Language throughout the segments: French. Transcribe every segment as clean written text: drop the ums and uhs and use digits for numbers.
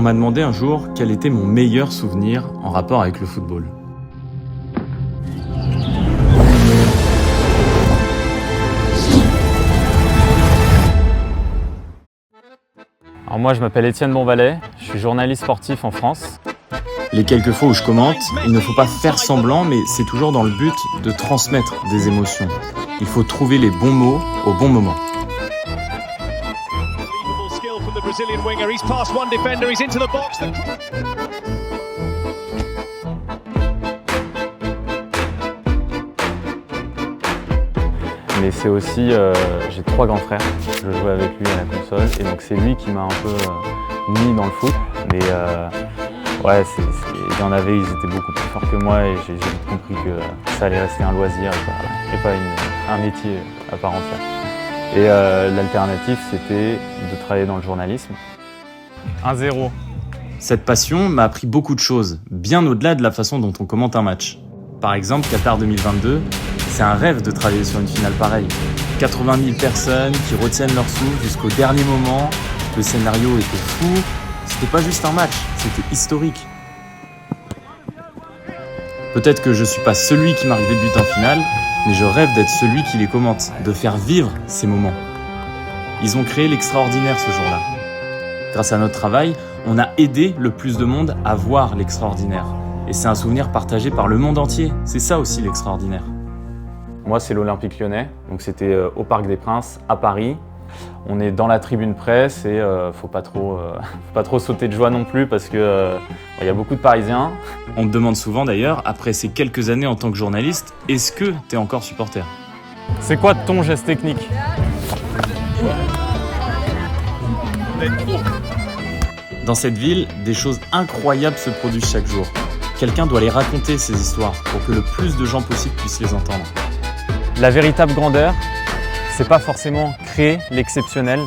m'a demandé un jour quel était mon meilleur souvenir en rapport avec le football. Alors moi je m'appelle Étienne Bonvalet, je suis journaliste sportif en France. Les quelques fois où je commente, il ne faut pas faire semblant, mais c'est toujours dans le but de transmettre des émotions. Il faut trouver les bons mots au bon moment. Mais c'est aussi, j'ai 3 grands frères, je jouais avec lui à la console et donc c'est lui qui m'a un peu mis dans le foot. Mais ouais, il y en avait, ils étaient beaucoup plus forts que moi et j'ai vite compris que ça allait rester un loisir et pas un métier à part entière. Et l'alternative, c'était de travailler dans le journalisme. 1-0. Cette passion m'a appris beaucoup de choses, bien au-delà de la façon dont on commente un match. Par exemple, Qatar 2022, c'est un rêve de travailler sur une finale pareille. 80 000 personnes qui retiennent leur souffle jusqu'au dernier moment. Le scénario était fou. C'était pas juste un match, c'était historique. Peut-être que je suis pas celui qui marque des buts en finale, mais je rêve d'être celui qui les commente, de faire vivre ces moments. Ils ont créé l'extraordinaire ce jour-là. Grâce à notre travail, on a aidé le plus de monde à voir l'extraordinaire. Et c'est un souvenir partagé par le monde entier. C'est ça aussi l'extraordinaire. Moi, c'est l'Olympique Lyonnais, donc c'était au Parc des Princes, à Paris. On est dans la tribune presse et faut pas trop sauter de joie non plus parce que y a beaucoup de Parisiens. On te demande souvent d'ailleurs, après ces quelques années en tant que journaliste, est-ce que tu es encore supporter ? C'est quoi ton geste technique ? Dans cette ville, des choses incroyables se produisent chaque jour. Quelqu'un doit les raconter, ces histoires, pour que le plus de gens possible puissent les entendre. La véritable grandeur, c'est pas forcément créer l'exceptionnel,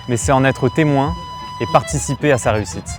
mais c'est en être témoin et participer à sa réussite.